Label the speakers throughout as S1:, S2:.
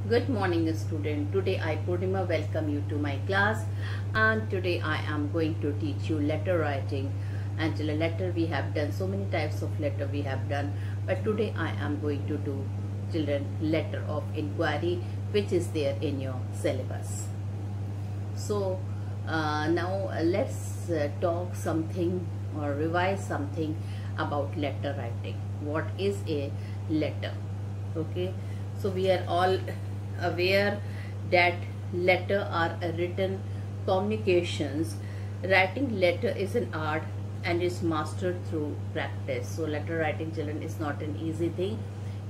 S1: Good morning student. Today I Purnima welcome you to my class, and today I am going to teach you letter writing. And till a letter we have done so many types of letter we have done, but today I am going to do children letter of inquiry, which is there in your syllabus. So now let's talk something or revise something about letter writing. What is a letter? Okay, so we are all aware that letter are a written communications. Writing letter is an art and is mastered through practice. So letter writing, children, is not an easy thing.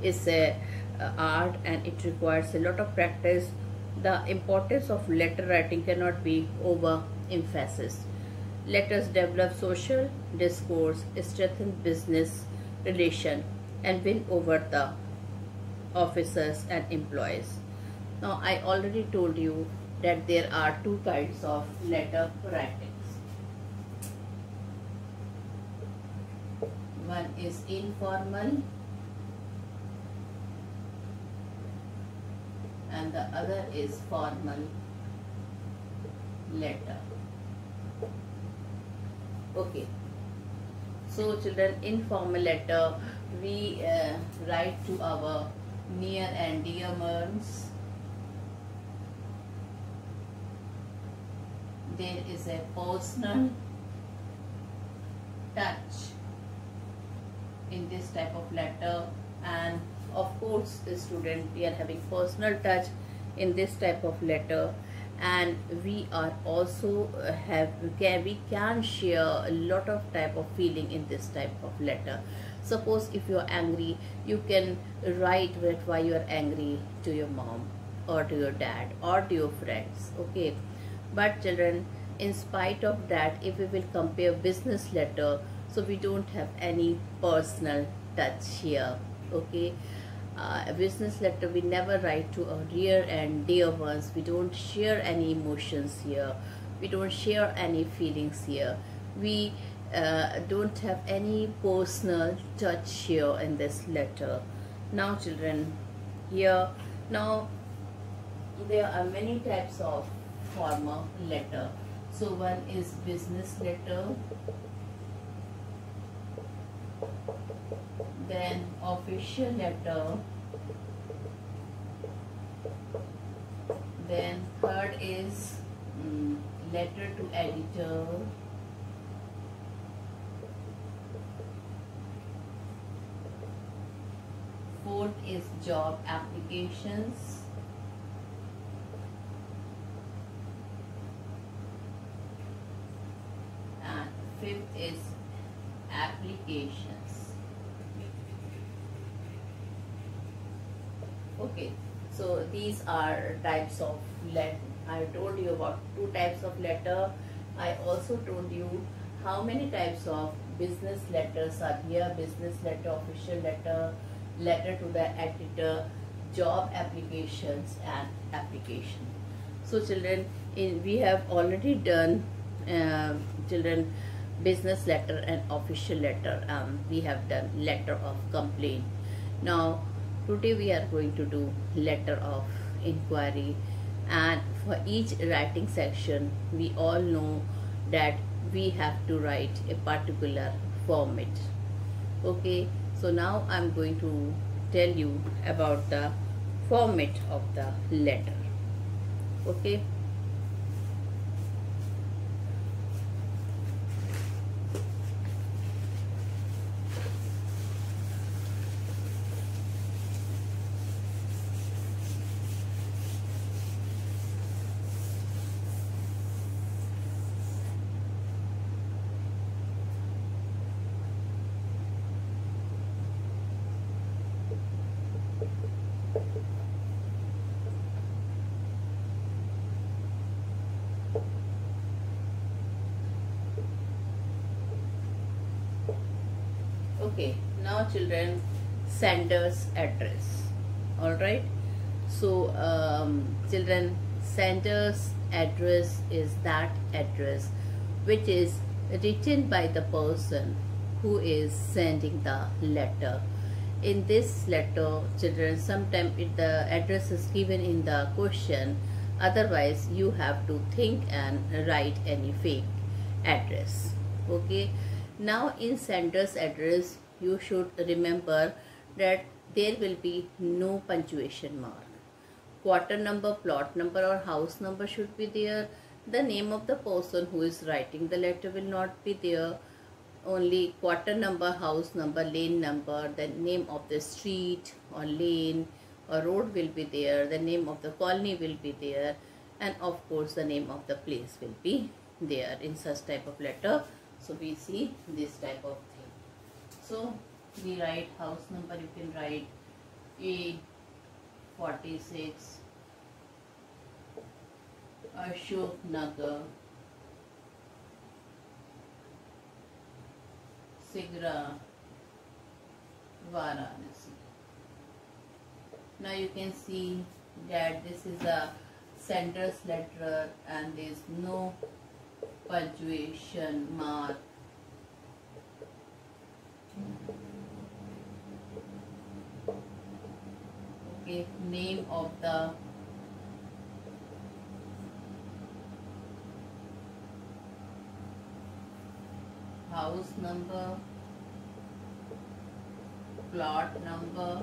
S1: It's a art and it requires a lot of practice. The importance of letter writing cannot be overemphasized. Letters develop social discourse, strengthen business relation, and win over the officers and employees. Now I already told you that there are two kinds of letter writings. One is informal and the other is formal letter. Okay, so children, informal letter we write to our near and dear ones. There is a personal touch in this type of letter, and of course student, we are having personal touch in this type of letter, and we are also we can share a lot of type of feeling in this type of letter. Suppose if you are angry, you can write why you are angry to your mom or to your dad or to your friends. Okay, but children, in spite of that, if we will compare business letter, so we don't have any personal touch here. Okay, a business letter we never write to our dear and dear ones. We don't share any emotions here, we don't share any feelings here, we don't have any personal touch here in this letter. Now children, here now there are many types of formal letter. So one is business letter, then official letter, then third is letter to editor, fourth is job applications, and fifth is applications. Okay, so these are types of letter. I told you about two types of letter. I also told you how many types of business letters are here: business letter, official letter, letter to the editor, job applications, and application. So children, we have already done children business letter and official letter. We have done letter of complaint. Now today we are going to do letter of inquiry, and for each writing section we all know that we have to write a particular format. Okay, so now I'm going to tell you about the format of the letter. Okay, okay, now children, sender's address. All right, so children, sender's address is that address which is written by the person who is sending the letter. in this letter, children, sometimes the address is given in the question. Otherwise you have to think and write any fake address. Okay, now in sender's address you should remember that there will be no punctuation mark. Quarter number, plot number or house number should be there. The name of the person who is writing the letter will not be there. Only quarter number, house number, lane number, the name of the street or lane or road will be there, the name of the colony will be there, and of course the name of the place will be there in such type of letter. So we see this type of thing. So we write house number, you can write A46 Ashok Nagar, Sigra, Varanasi. Now you can see that this is a sender's letter and there is no punctuation mark. Okay, name of the house number, plot number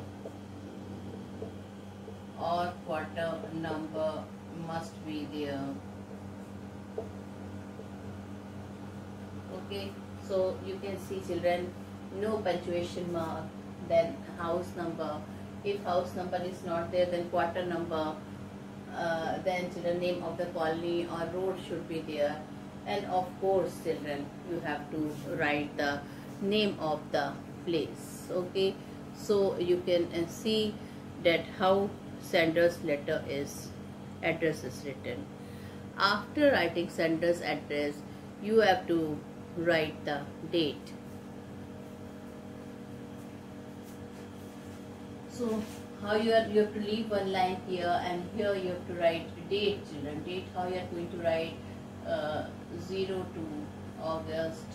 S1: or quarter number must be there. Okay, so you can see children, no punctuation mark, then house number. If house number is not there, then quarter number, then children, name of the colony or road should be there. And of course children, you have to write the name of the place. Okay, so you can see that how sender's letter is, address is written. After writing sender's address, you have to write the date. So how you have to leave one line here, and here you have to write date, children. Date, how you are going to write 02 August.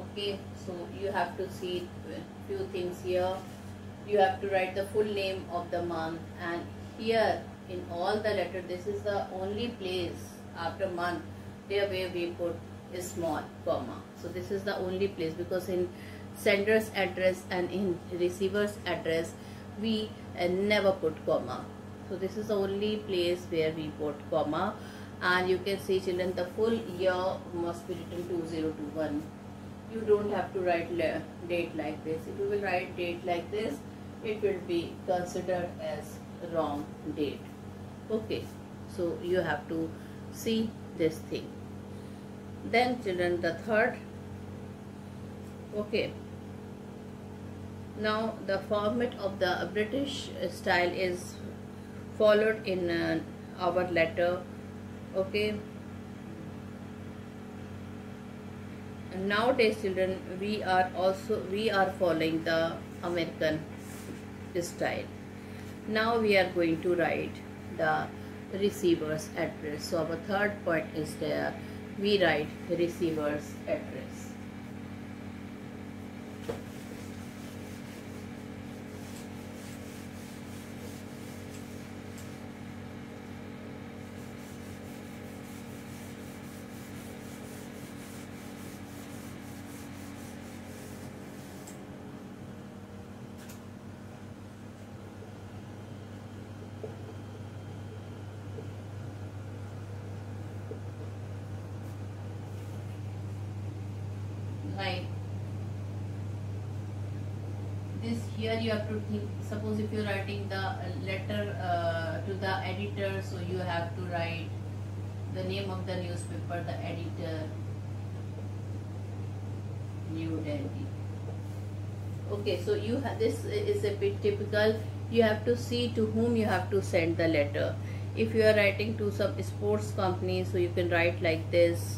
S1: Okay, so you have to see few things here. You have to write the full name of the month, and here in all the letter, this is the only place after month there where we put a small comma. So this is the only place, because in sender's address and in receiver's address we never put comma. So this is the only place where we put comma. And you can see children, the full year must be written 2021. You don't have to write date like this. If you will write date like this, it will be considered as wrong date. Okay, so you have to see this thing. Then children, the third. Okay, now the format of the British style is followed in our letter. Okay, and nowadays children, we are following the American style. Now we are going to write the receiver's address. So our third point is there, we write receiver's address. Like this, here you have to think, suppose if you are writing the letter to the editor, so you have to write the name of the newspaper, the editor, New Delhi. Okay, so you have, this is a bit typical. You have to see to whom you have to send the letter. If you are writing to some sports company, so you can write like this.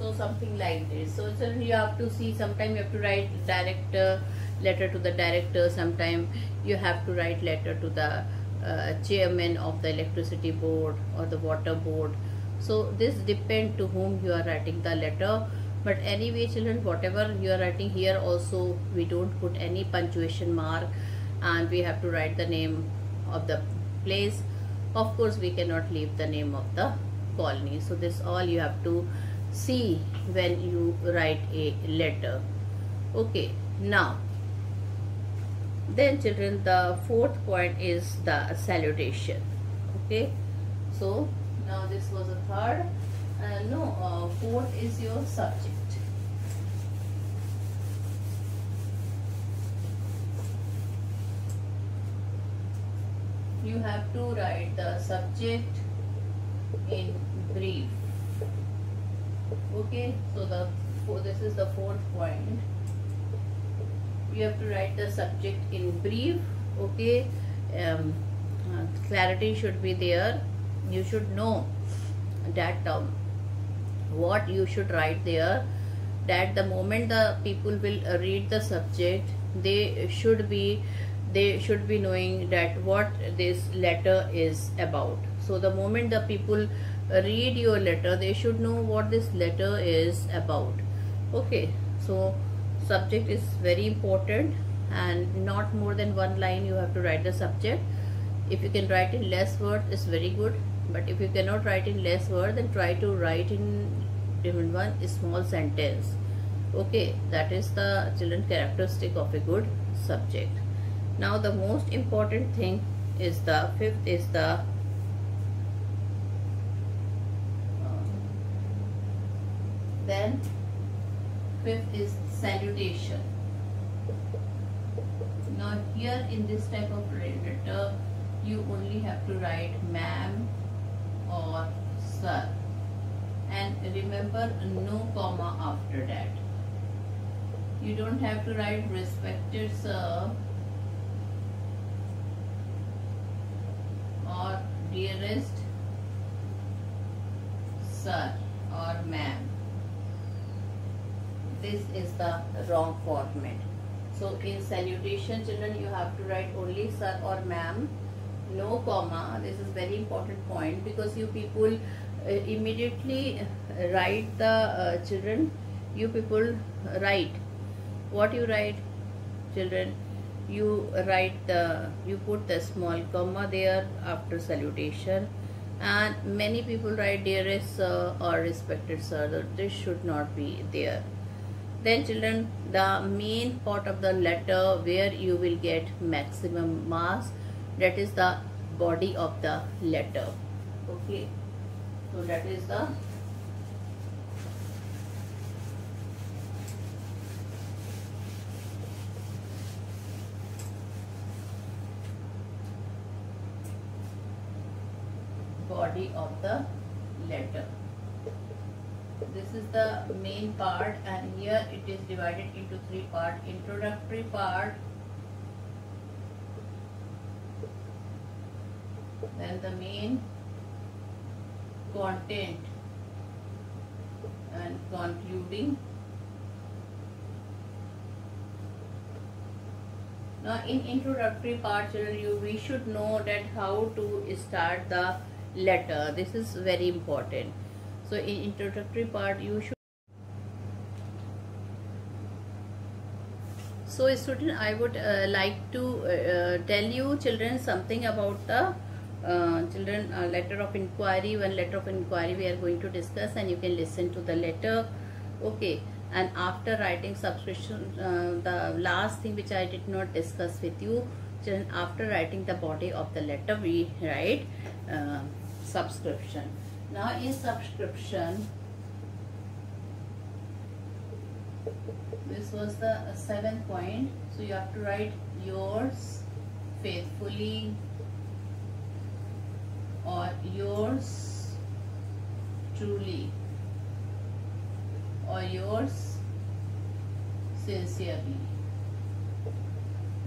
S1: So something like this. So children, you have to see, sometime you have to write direct letter to the director, sometime you have to write letter to the chairman of the electricity board or the water board. So this depend to whom you are writing the letter. But anyway children, whatever you are writing here also, we don't put any punctuation mark, and we have to write the name of the place. Of course we cannot leave the name of the colony. So this all you have to see when you write a letter. Okay, now then children, the fourth point is the salutation. Okay, so now this was a third. Fourth is your subject. You have to write the subject in brief. Okay, so this is the fourth point. You have to write the subject in brief. Okay, clarity should be there. You should know that what you should write there, that the moment the people will read the subject, they should be knowing that what this letter is about. So the moment the people read your letter, they should know what this letter is about. Okay, so subject is very important, and not more than one line you have to write the subject. If you can write in less words, it's very good, but if you cannot write in less words, then try to write in even one small sentence. Okay, that is the children characteristic of a good subject. Now the most important thing is the fifth is the then fifth is salutation. Now here in this type of letter, you only have to write ma'am or sir, and remember no comma after that. You don't have to write respected sir or dearest sir or ma'am. This is the wrong format. So in salutation children, you have to write only sir or ma'am, no comma. This is very important point, because you people immediately write the children, you people write what you write children. You put the small comma there after salutation, and many people write dearest sir or respected sir. This should not be there. Then children, the main part of the letter where you will get maximum marks, that is the body of the letter. Okay, so that is the body of the letter. This is the main part, and here it is divided into three parts. Introductory part, then the main content, and concluding. Now in introductory part children, we should know that how to start the letter. This is very important. So in introductory part you should. So student, I would like to tell you children something about the letter of inquiry. One letter of inquiry we are going to discuss, and you can listen to the letter. Okay, and after writing subscription, the last thing which I did not discuss with you children, after writing the body of the letter, we write subscription. Now in subscription, this was the 7th point. So you have to write yours faithfully, or yours truly, or yours sincerely.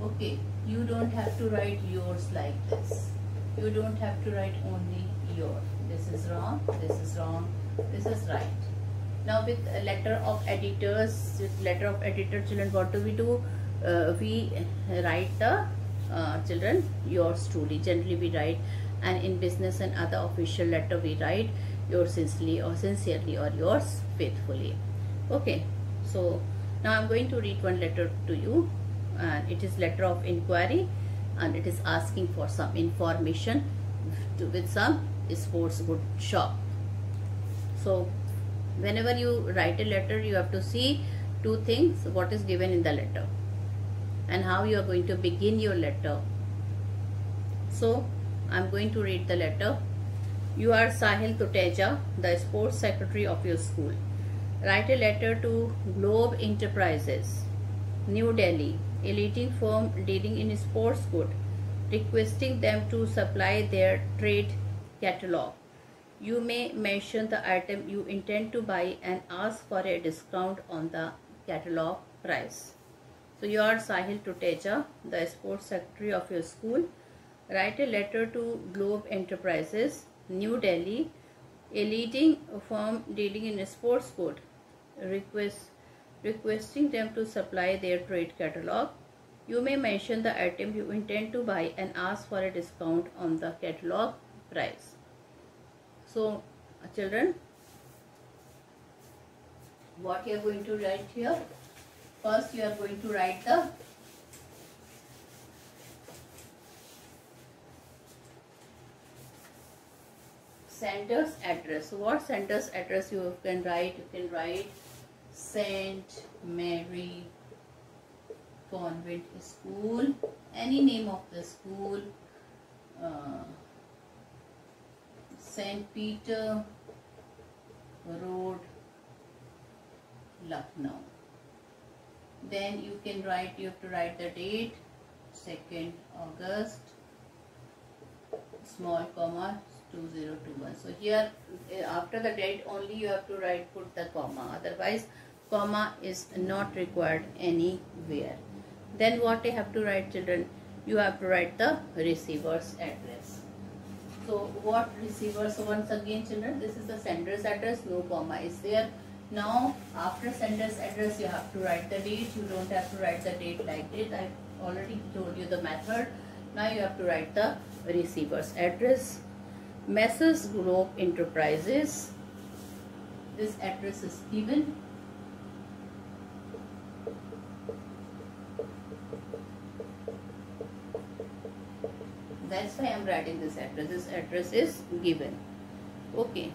S1: Okay, you don't have to write yours like this. You don't have to write only your. This is wrong, this is wrong, this is right. Now with letter of editors, with letter of editor, children, what do? We write the children, yours truly. Generally we write, and in business and other official letter we write yours sincerely or yours faithfully. Okay, so now I'm going to read one letter to you, and it is letter of inquiry, and it is asking for some information with some sports good shop. So whenever you write a letter, you have to see two things: what is given in the letter and how you are going to begin your letter. So I'm going to read the letter. You are Sahil Tuteja, the sports secretary of your school. Write a letter to Globe Enterprises, New Delhi, a leading firm dealing in sports goods, requesting them to supply their trade catalog. You may mention the item you intend to buy and ask for a discount on the catalog price. So you are Sahil Tuteja, the sports secretary of your school. Write a letter to Globe Enterprises, New Delhi, a leading firm dealing in sports goods, requesting them to supply their trade catalog. You may mention the item you intend to buy and ask for a discount on the catalog price. So children, what you are going to write here? First you are going to write the sender's address. So what sender's address you can write? You can write St. Mary Convent School, any name of the school, St. Peter Road, Lucknow. Then you can write, you have to write the date, 2nd August, small comma, 2021. So here after the date only you have to write, put the comma, otherwise comma is not required anywhere. Then what you have to write, children? You have to write the receiver's address. So what receiver? So once again children, this is the sender's address, no comma is there. Now after sender's address you have to write the date. You don't have to write the date like this. I already told you the method. Now you have to write the receiver's address. Messrs. Globe Enterprises. This address is given. That's why I am writing this address. This address is given. Okay.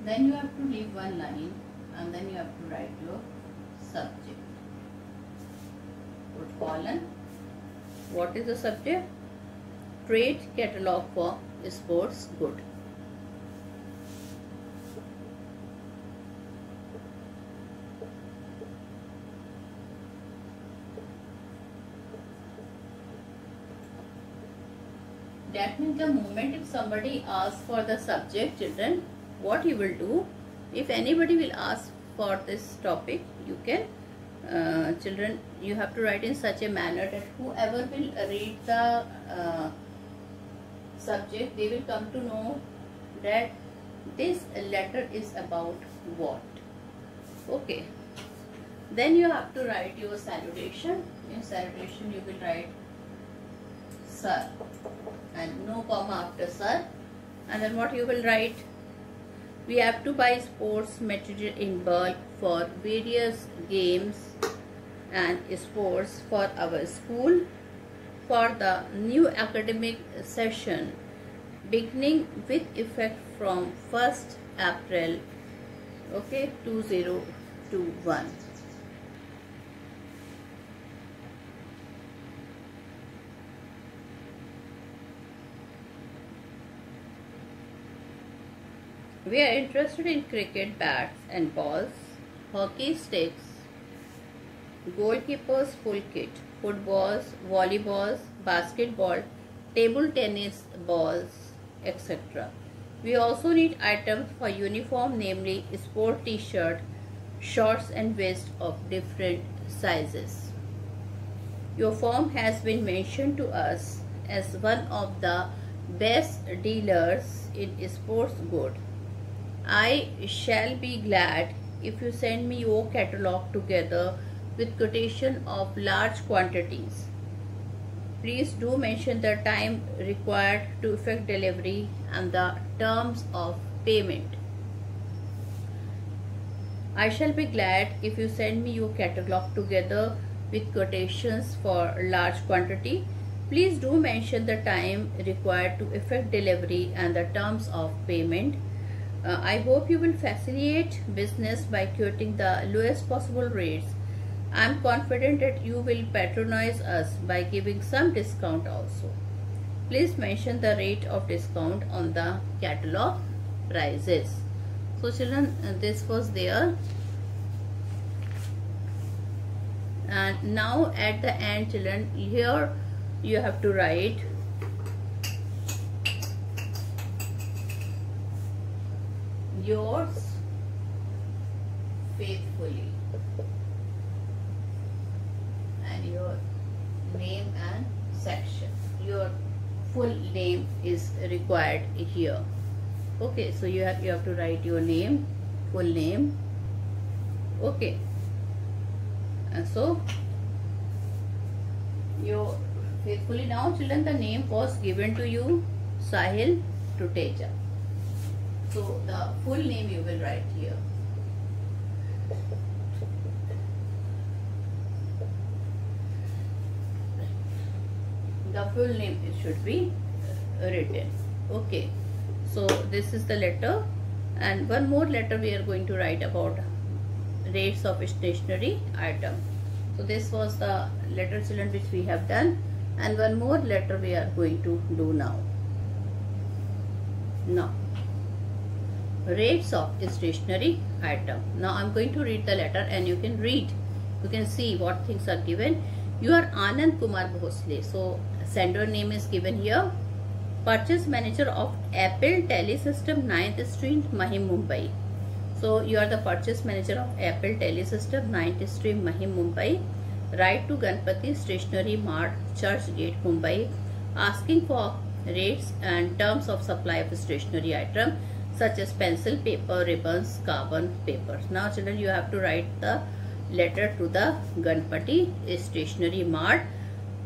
S1: Then you have to leave one line and then you have to write your subject. Put colon. What is the subject? Trade catalog for sports good. That means the moment if somebody asks for the subject, children, what you will do, if anybody will ask for this topic, you can children, you have to write in such a manner that whoever will read the subject, they will come to know that this letter is about what. Okay. Then you have to write your salutation. In salutation you will write sir and no comma after sir. And then what you will write? We have to buy sports material in bulk for various games and sports for our school for the new academic session beginning with effect from 1st April, okay, 2021. We are interested in cricket bats and balls, hockey sticks, goalkeepers full kit, footballs, volleyballs, basketball, table tennis balls, etc. We also need items for uniform, namely sport t-shirt, shorts and vest of different sizes. Your firm has been mentioned to us as one of the best dealers in sports goods. I shall be glad if you send me your catalog together with quotation of large quantities. Please do mention the time required to effect delivery and the terms of payment. I shall be glad if you send me your catalog together with quotations for large quantity. Please do mention the time required to effect delivery and the terms of payment. I hope you will facilitate business by quoting the lowest possible rates. I am confident that you will patronize us by giving some discount also. Please mention the rate of discount on the catalog prices. So children, this was there. And now at the end, children, here you have to write yours faithfully and your name and section. Your full name is required here. Okay, so you have to write your name, full name. Okay, and so your faithfully. Now children, the name was given to you, Sahil Tuteja. So the full name you will write here. The full name should be written. Okay, so this is the letter, and one more letter we are going to write about rates of stationery item. So this was the letter, children, which we have done, and one more letter we are going to do now. Now, rates of stationery item. Now I am going to read the letter and you can read. You can see what things are given. You are Anand Kumar Bhosle. So sender name is given here. Purchase manager of Apple Telesystem 9th Street, Mahim, Mumbai. So you are the purchase manager of Apple Telesystem 9th Street, Mahim, Mumbai. Write to Ganpati Stationery Mart, Church Gate, Mumbai, asking for rates and terms of supply of stationery item such as pencil, paper, ribbons, carbon papers. Now children, you have to write the letter to the Ganpati Stationery Mart,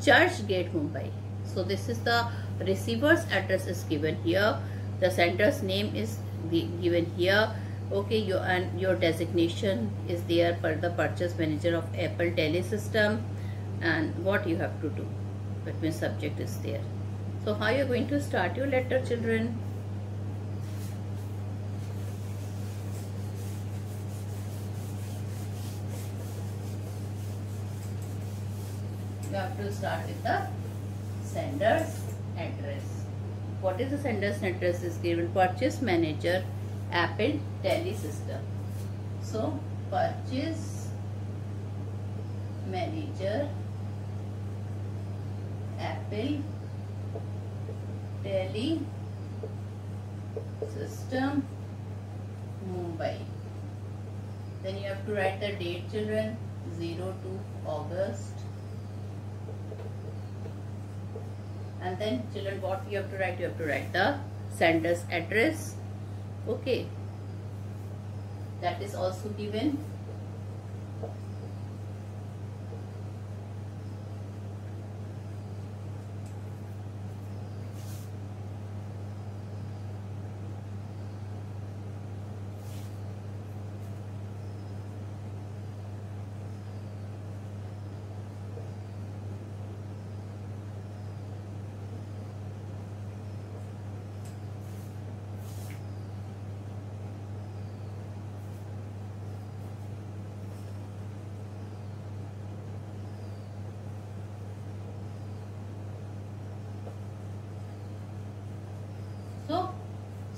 S1: Church Gate, Mumbai. So this is the receiver's address is given here. The sender's name is given here. Okay, your designation is there for the purchase manager of Apple Telesystem, and what you have to do. That means subject is there. So how you are going to start your letter, children? You have to start with the sender's address. What is the sender's address is given? Purchase manager, Apple Telesystem. So purchase manager, Apple Telesystem, Mumbai. Then you have to write the date, children, 02 August. And then children, what you have to write? You have to write the sender's address. Okay, that is also given. So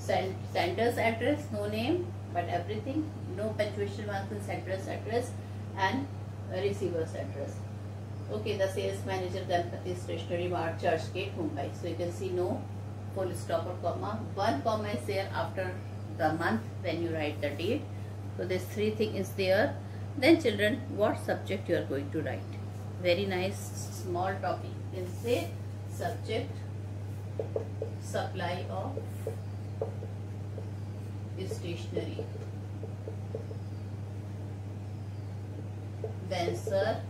S1: sender's address, no name but everything, no punctuation marks in sender's address, and receiver's address. Okay, the sales manager, Ganpati Stationery Mart, Church Gate, Mumbai. So you can see no full stop or comma. One comma is there after the month when you write the date. So this three thing is there. Then children, what subject you are going to write? Very nice small topic. You can say subject, supply of stationery. Then sir,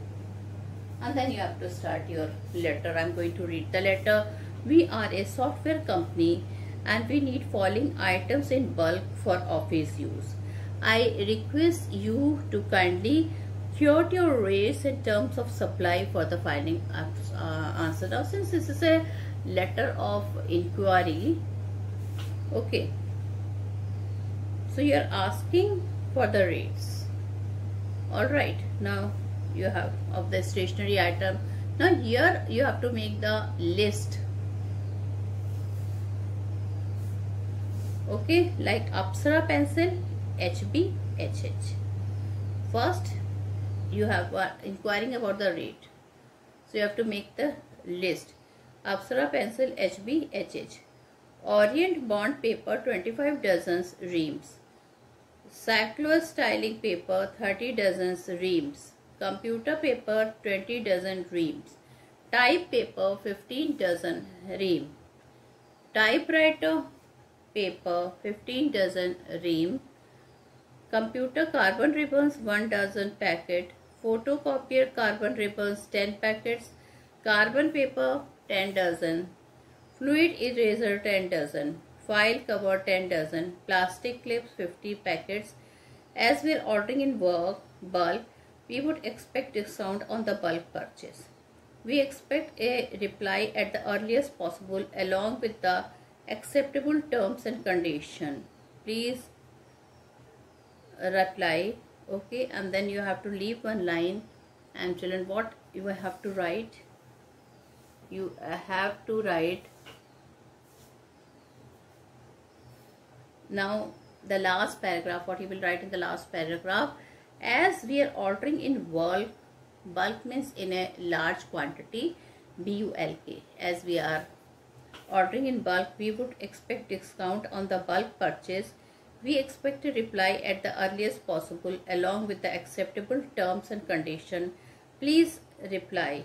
S1: and then you have to start your letter. I'm going to read the letter. We are a software company and we need following items in bulk for office use. I request you to kindly quote your rates in terms of supply for the finding answer. Now since this is a letter of inquiry, okay, so you are asking for the rates. Alright, now you have of the stationery item. Now here you have to make the list. Okay, like Apsara pencil, HB, HH. First you have inquiring about the rate, so you have to make the list. Apsara pencil, HB, HH. Orient bond paper, 25 dozens reams. Cyclo styling paper, 30 dozens reams. Computer paper, 20 dozen reams. Type paper, 15 dozen ream. Typewriter paper, 15 dozen ream. Computer carbon ribbons, 1 dozen packet. Photocopier carbon ribbons, 10 packets. Carbon paper, 10 dozen. Fluid eraser, 10 dozen. File cover, 10 dozen. Plastic clips, 50 packets. As we are ordering in bulk, we would expect discount on the bulk purchase. We expect a reply at the earliest possible along with the acceptable terms and condition. Please reply. Okay, and then you have to leave one line. And children, what you have to write? You have to write now the last paragraph. What you will write in the last paragraph? As we are ordering in bulk, bulk means in a large quantity, BULK. As we are ordering in bulk, we would expect discount on the bulk purchase. We expect a reply at the earliest possible along with the acceptable terms and condition. Please reply.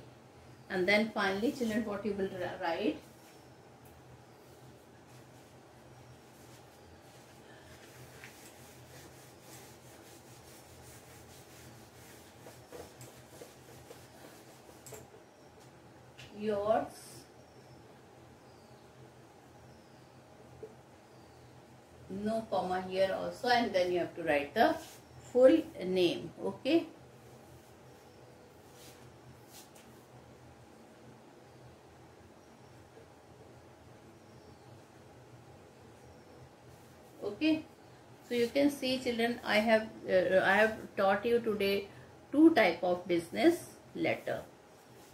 S1: And then finally, children, what you will write? Yours, no comma here also, and then you have to write the full name. Okay, okay, so you can see children, I have taught you today two type of business letter.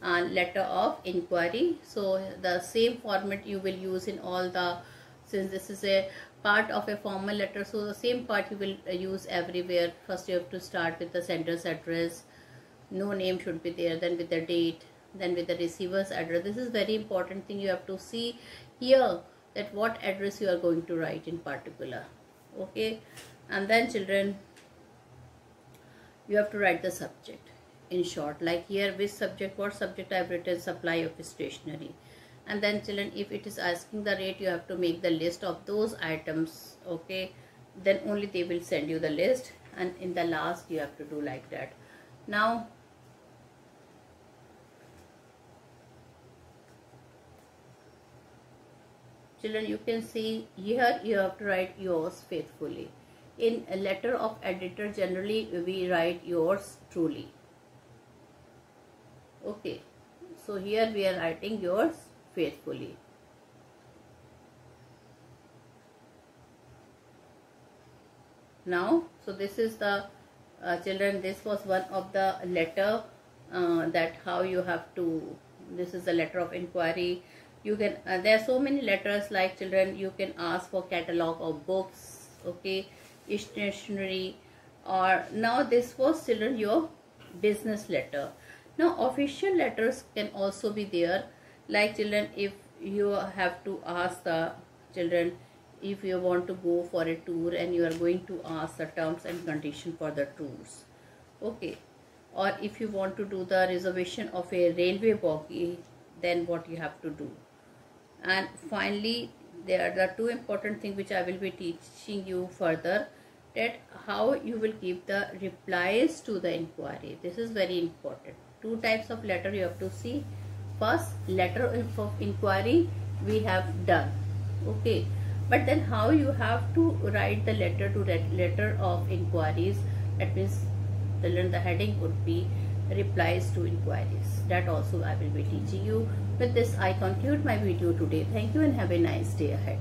S1: Letter of inquiry. So the same format you will use in all the, since this is a part of a formal letter, so the same part you will use everywhere. First you have to start with the sender's address, no name should be there, then with the date, then with the receiver's address. This is very important thing. You have to see here that what address you are going to write in particular. Okay, and then children, you have to write the subject. In short, like here, which subject, what subject I have written, supply of stationery. And then children, if it is asking the rate, you have to make the list of those items. Okay, then only they will send you the list, and in the last you have to do like that. Now children, you can see here you have to write yours faithfully. In a letter of editor, generally we write yours truly. Okay, so here we are writing yours faithfully. Now, so this is the children, this was one of the letter that how you have to, this is the letter of inquiry. You can there are so many letters, like children, you can ask for catalog of books, okay, stationery, or now this was children your business letter. Now official letters can also be there, like children, if you have to ask the children, if you want to go for a tour and you are going to ask the terms and condition for the tours, okay, or if you want to do the reservation of a railway bogie, then what you have to do. And finally, there are the two important things which I will be teaching you further, that how you will give the replies to the inquiry. This is very important. Two types of letter you have to see. First, letter of inquiry we have done, okay, but then how you have to write the letter of inquiries. That means the heading would be replies to inquiries. That also I will be teaching you. With this I conclude my video today. Thank you and have a nice day ahead.